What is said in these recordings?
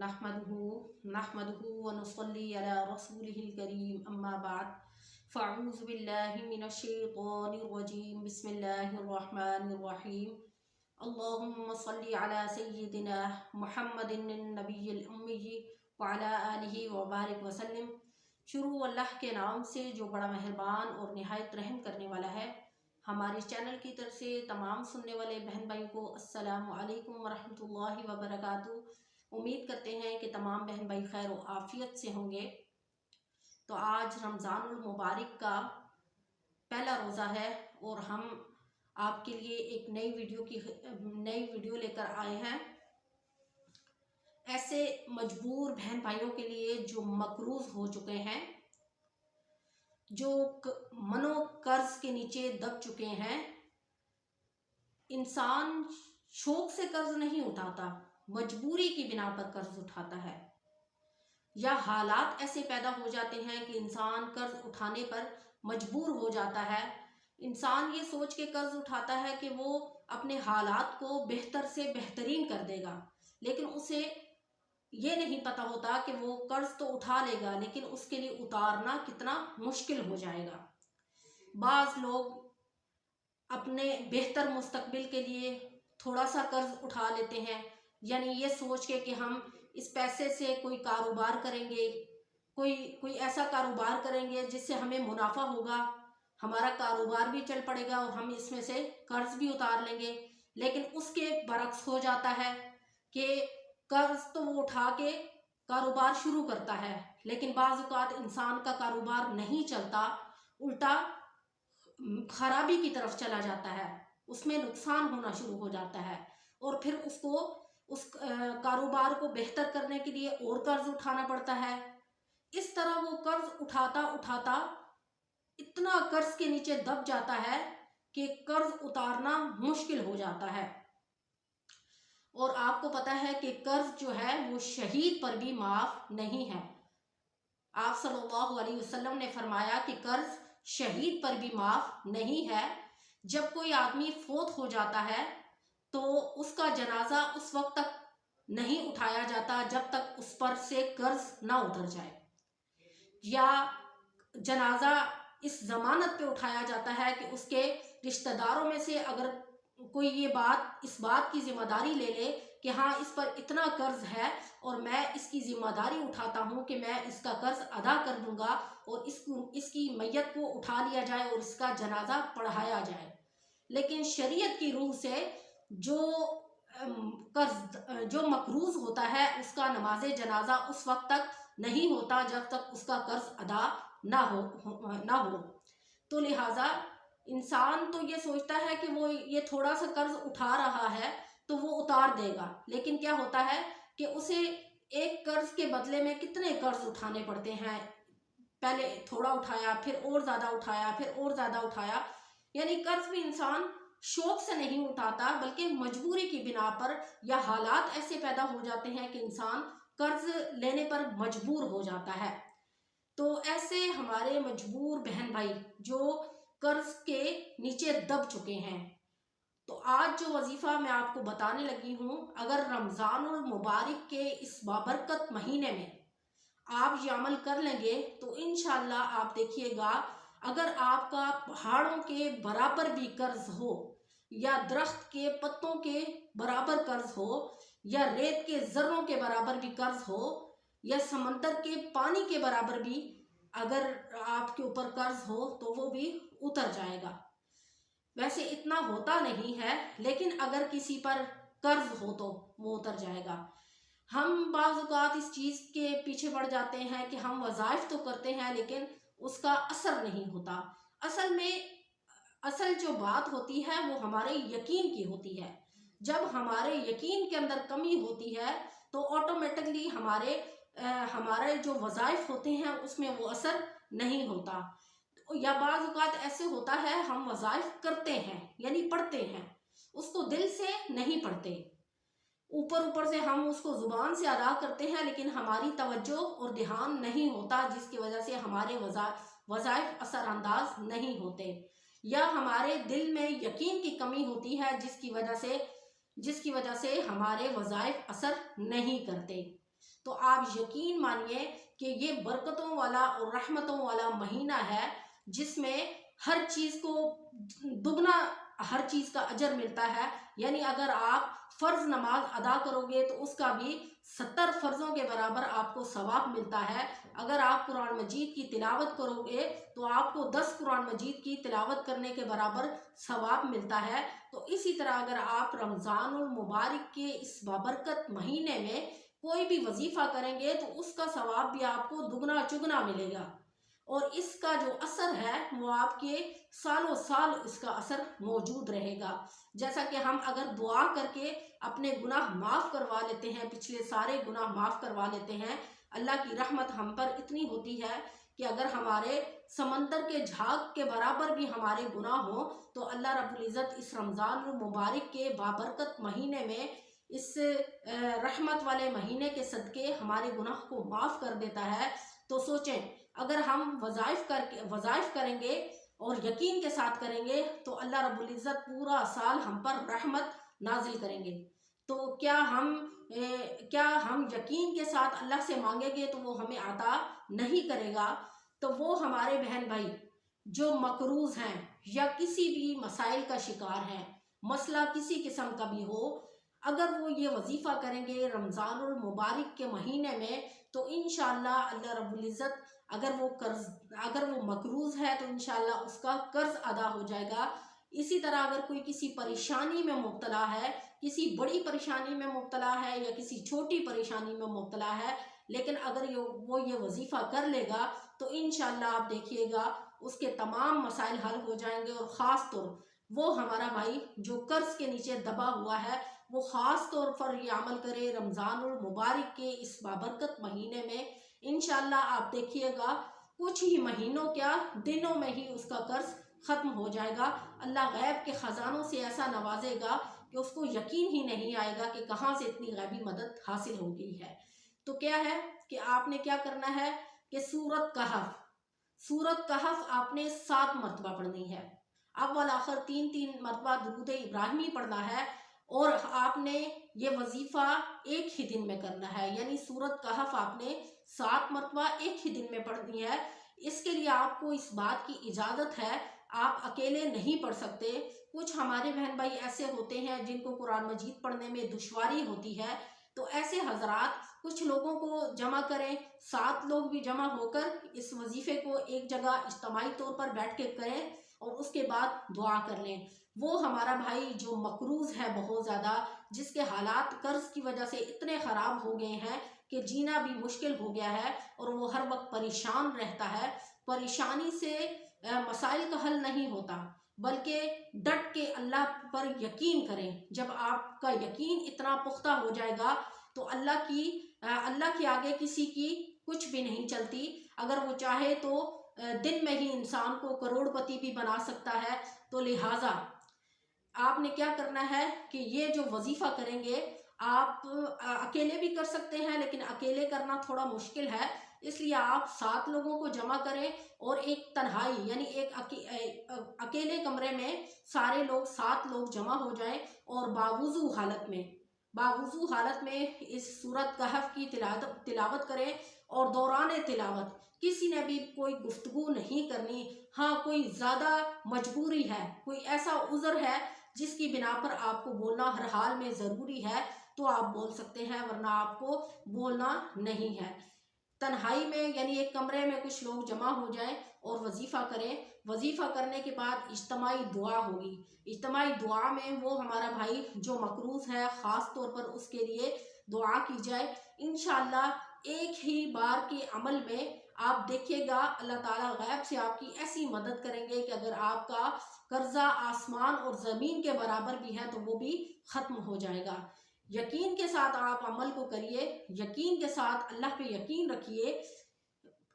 नहमदुहु व नुसल्ली अला रसूलिहिल करीम अम्मा बाद फ़अऊज़ु बिल्लाहि मिनश शैतानिर रजीम बिस्मिल्लाहिर रहमानिर रहीम अल्लाहुम्मा सल्ली अला सय्यिदिना मुहम्मदिन नबिय्यिल उम्मी व अला आलिहि व बारिक वसल्लम। शुरू अल्लाह के नाम से जो बड़ा मेहरबान और निहायत रहम करने वाला है। हमारे चैनल की तरफ से तमाम सुनने वाले बहन भाई को अस्सलामु अलैकुम वरहमतुल्लाहि वबरकातुहू। उम्मीद करते हैं कि तमाम बहन भाई खैर और आफियत से होंगे। तो आज रमज़ानुल मुबारक का पहला रोज़ा है और हम आपके लिए एक नई वीडियो लेकर आए हैं। ऐसे मजबूर बहन भाइयों के लिए जो मकरूज हो चुके हैं, जो मनो कर्ज के नीचे दब चुके हैं। इंसान शौक से कर्ज नहीं उठाता, मजबूरी की बिना पर कर्ज उठाता है, या हालात ऐसे पैदा हो जाते हैं कि इंसान कर्ज उठाने पर मजबूर हो जाता है। इंसान ये सोच के कर्ज उठाता है कि वो अपने हालात को बेहतर से बेहतरीन कर देगा, लेकिन उसे ये नहीं पता होता कि वो कर्ज तो उठा लेगा लेकिन उसके लिए उतारना कितना मुश्किल हो जाएगा। बाज़ लोग अपने बेहतर मुस्तकबिल के लिए थोड़ा सा कर्ज उठा लेते हैं, यानी ये सोच के कि हम इस पैसे से कोई कारोबार करेंगे, कोई ऐसा कारोबार करेंगे जिससे हमें मुनाफा होगा, हमारा कारोबार भी चल पड़ेगा और हम इसमें से कर्ज भी उतार लेंगे। लेकिन उसके बरक्स हो जाता है कि कर्ज तो वो उठा के कारोबार शुरू करता है, लेकिन बाज़ औक़ात इंसान का कारोबार नहीं चलता, उल्टा खराबी की तरफ चला जाता है, उसमें नुकसान होना शुरू हो जाता है और फिर उसको उस कारोबार को बेहतर करने के लिए और कर्ज उठाना पड़ता है। इस तरह वो कर्ज उठाता उठाता इतना कर्ज के नीचे दब जाता है कि कर्ज उतारना मुश्किल हो जाता है। और आपको पता है कि कर्ज जो है वो शहीद पर भी माफ नहीं है। आप सल्लल्लाहु अलैहि वसल्लम ने फरमाया कि कर्ज शहीद पर भी माफ नहीं है। जब कोई आदमी फोत हो जाता है तो उसका जनाजा उस वक्त तक नहीं उठाया जाता जब तक उस पर से कर्ज ना उतर जाए, या जनाजा इस जमानत पे उठाया जाता है कि उसके रिश्तेदारों में से अगर कोई इस बात की जिम्मेदारी ले ले कि हाँ इस पर इतना कर्ज है और मैं इसकी जिम्मेदारी उठाता हूँ कि मैं इसका कर्ज अदा कर दूंगा और इसकी मैयत को उठा लिया जाए और इसका जनाजा पढ़ाया जाए। लेकिन शरीयत की रूह से जो मकरूज होता है उसका नमाज जनाजा उस वक्त तक नहीं होता जब तक उसका कर्ज अदा ना हो। तो लिहाजा इंसान तो ये सोचता है कि वो ये थोड़ा सा कर्ज उठा रहा है तो वो उतार देगा, लेकिन क्या होता है कि उसे एक कर्ज के बदले में कितने कर्ज उठाने पड़ते हैं। पहले थोड़ा उठाया, फिर और ज़्यादा उठाया, फिर और ज़्यादा उठाया। यानी कर्ज भी इंसान शौक से नहीं उठाता बल्कि मजबूरी की बिना पर, या हालात ऐसे पैदा हो जाते हैं कि इंसान कर्ज लेने पर मजबूर हो जाता है। तो ऐसे हमारे मजबूर बहन भाई जो कर्ज के नीचे दब चुके हैं, तो आज जो वजीफ़ा मैं आपको बताने लगी हूँ, अगर रमज़ानुल मुबारक के इस बाबरकत महीने में आप ये अमल कर लेंगे तो इंशाअल्लाह आप देखिएगा, अगर आपका पहाड़ों के बराबर भी कर्ज हो, या दरख्त के पत्तों के बराबर कर्ज हो, या रेत के ज़र्रों के बराबर भी कर्ज हो, या समंदर के पानी के बराबर भी अगर आपके ऊपर कर्ज हो तो वो भी उतर जाएगा। वैसे इतना होता नहीं है, लेकिन अगर किसी पर कर्ज हो तो वो उतर जाएगा। हम बाज़ औक़ात इस चीज़ के पीछे पड़ जाते हैं कि हम वज़ाइफ तो करते हैं लेकिन उसका असर नहीं होता। असल जो बात होती है वो हमारे यकीन की होती है। जब हमारे यकीन के अंदर कमी होती है तो ऑटोमेटिकली हमारे जो वज़ाइफ होते हैं उसमें वो असर नहीं होता। या बाज़ औक़ात ऐसे होता है हम वज़ाइफ करते हैं यानी पढ़ते हैं, उसको दिल से नहीं पढ़ते, ऊपर से हम उसको ज़ुबान से अदा करते हैं लेकिन हमारी तवज्जो और ध्यान नहीं होता, जिसकी वजह से हमारे वज़ाइफ असरअंदाज नहीं होते, या हमारे दिल में यकीन की कमी होती है जिसकी वजह से हमारे वज़ाइफ असर नहीं करते। तो आप यकीन मानिए कि ये बरकतों वाला और रहमतों वाला महीना है, जिसमें हर चीज़ को दुगना, हर चीज़ का अजर मिलता है। यानी अगर आप फ़र्ज़ नमाज अदा करोगे तो उसका भी 70 फ़र्ज़ों के बराबर आपको सवाब मिलता है। अगर आप कुरान मजीद की तिलावत करोगे तो आपको 10 कुरान मजीद की तिलावत करने के बराबर सवाब मिलता है। तो इसी तरह अगर आप रमज़ानुल मुबारक के इस बाबरकत महीने में कोई भी वजीफ़ा करेंगे तो उसका सवाब भी आपको दुगना चुगना मिलेगा, और इसका जो असर है वो आपके सालों साल इसका असर मौजूद रहेगा। जैसा कि हम अगर दुआ करके अपने गुनाह माफ़ करवा लेते हैं, पिछले सारे गुनाह माफ़ करवा लेते हैं, अल्लाह की रहमत हम पर इतनी होती है कि अगर हमारे समंदर के झाग के बराबर भी हमारे गुनाह हो तो अल्लाह रब्बुल इज़्ज़त इस रमज़ान मुबारक के बाबरकत महीने में, इस रहमत वाले महीने के सदके हमारे गुनाह को माफ़ कर देता है। तो सोचें, अगर हम वज़ाइफ करेंगे और यकीन के साथ करेंगे तो अल्लाह रब्बुल इज़्ज़त पूरा साल हम पर रहमत नाजिल करेंगे। तो क्या हम यकीन के साथ अल्लाह से मांगेंगे तो वो हमें अता नहीं करेगा? तो वो हमारे बहन भाई जो मकरूज़ हैं या किसी भी मसाइल का शिकार हैं, मसला किसी किस्म का भी हो, अगर वो ये वजीफ़ा करेंगे रमज़ानुल मुबारक के महीने में तो इंशाअल्लाह अल्लाह रब्बुल इज़्ज़त, अगर वो मकरूज़ है तो इंशाअल्लाह उसका कर्ज अदा हो जाएगा। इसी तरह अगर कोई किसी परेशानी में मुब्तला है, किसी बड़ी परेशानी में मुब्तला है या किसी छोटी परेशानी में मुब्तला है, लेकिन अगर वो ये वजीफ़ा कर लेगा तो इंशाअल्लाह आप देखिएगा उसके तमाम मसाइल हल हो जाएंगे। और ख़ास तौर वो हमारा भाई जो कर्ज के नीचे दबा हुआ है, वो ख़ास तौर पर ये अमल करे रमज़ानुल मुबारक के इस बाबरकत महीने में। इंशाअल्लाह आप देखिएगा कुछ ही महीनों, क्या दिनों में ही उसका कर्ज ख़त्म हो जाएगा। अल्लाह गैब के ख़जानों से ऐसा नवाजेगा कि उसको यकीन ही नहीं आएगा कि कहाँ से इतनी गैबी मदद हासिल हो गई है। तो क्या है कि आपने क्या करना है कि सूरत कहफ आपने 7 मरतबा पढ़नी है। अव्वल आखिर 3-3 मरतबा दुरूद इब्राहिमी पढ़ना है, और आपने ये वजीफ़ा एक ही दिन में करना है। यानी सूरत कहफ आपने 7 मरतबा एक ही दिन में पढ़नी है। इसके लिए आपको इस बात की इजाज़त है, आप अकेले नहीं पढ़ सकते। कुछ हमारे बहन भाई ऐसे होते हैं जिनको कुरान मजीद पढ़ने में दुश्वारी होती है, तो ऐसे हजरात कुछ लोगों को जमा करें, 7 लोग भी जमा होकर इस वजीफ़े को एक जगह इज्तिमाई तौर पर बैठ के करें और उसके बाद दुआ कर लें। वो हमारा भाई जो मकरूज़ है बहुत ज़्यादा, जिसके हालात कर्ज की वजह से इतने ख़राब हो गए हैं कि जीना भी मुश्किल हो गया है और वो हर वक्त परेशान रहता है। परेशानी से मसाइल का हल नहीं होता, बल्कि डट के अल्लाह पर यकीन करें। जब आपका यकीन इतना पुख्ता हो जाएगा तो अल्लाह के आगे किसी की कुछ भी नहीं चलती। अगर वो चाहे तो दिन में ही इंसान को करोड़पति भी बना सकता है। तो लिहाजा आपने क्या करना है कि ये जो वजीफ़ा करेंगे आप अकेले भी कर सकते हैं, लेकिन अकेले करना थोड़ा मुश्किल है, इसलिए आप 7 लोगों को जमा करें और एक तन्हाई यानी अकेले कमरे में सारे लोग 7 लोग जमा हो जाएं और बावुज़ू हालत में इस सूरत कहफ की तिलावत करें। और दौरान तिलावत किसी ने भी कोई गुफ्तगू नहीं करनी। हाँ, कोई ज़्यादा मजबूरी है, कोई ऐसा उज़र है जिसकी बिना पर आपको बोलना हर हाल में ज़रूरी है तो आप बोल सकते हैं, वरना आपको बोलना नहीं है। तन्हाई में यानी एक कमरे में कुछ लोग जमा हो जाएं और वजीफ़ा करें। वजीफ़ा करने के बाद इज्तिमाई दुआ होगी। इज्तिमाई दुआ में वो हमारा भाई जो मकरूज़ है ख़ास तौर पर उसके लिए दुआ की जाए। इंशाअल्लाह एक ही बार के अमल में आप देखिएगा अल्लाह ताला गैब से आपकी ऐसी मदद करेंगे कि अगर आपका कर्जा आसमान और ज़मीन के बराबर भी है तो वो भी ख़त्म हो जाएगा। यकीन के साथ आप अमल को करिए, यकीन के साथ अल्लाह पे यकीन रखिए।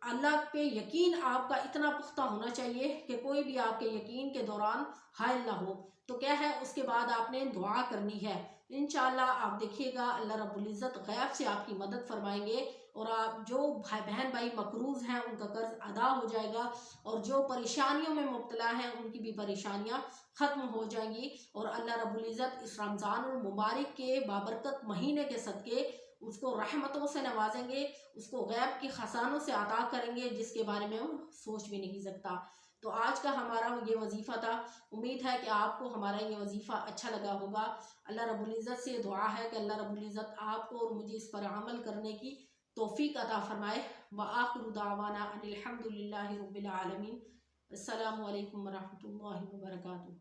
अल्लाह पे यकीन आपका इतना पुख्ता होना चाहिए कि कोई भी आपके यकीन के दौरान हायल ना हो। तो क्या है, उसके बाद आपने दुआ करनी है। इंशाअल्लाह आप देखिएगा अल्लाह रब्बुल इज़्ज़त गैब से आपकी मदद फरमाएंगे और आप जो बहन भाई मकरूज़ हैं उनका कर्ज अदा हो जाएगा और जो परेशानियों में मुब्तला हैं उनकी भी परेशानियां ख़त्म हो जाएंगी। और अल्लाह रब्बुल इज़्ज़त इस रमज़ानुल मुबारक के बाबरकत महीने के सदके उसको रहमतों से नवाजेंगे, उसको गैब के खजानों से अता करेंगे जिसके बारे में वो सोच भी नहीं सकता। तो आज का हमारा ये वजीफ़ा था। उम्मीद है कि आपको हमारा ये वजीफ़ा अच्छा लगा होगा। अल्लाह रब्बुल इज़्ज़त से दुआ है कि अल्लाह रब्बुल इज़्ज़त आपको और मुझे इस पर अमल करने की तौफीक अता फरमाए। व आखिरु दावाना अनिल हम्दुलिल्लाहि रब्बिल आलमीन। अस्सलामु अलैकुम व रहमतुल्लाहि व बरकातुहू।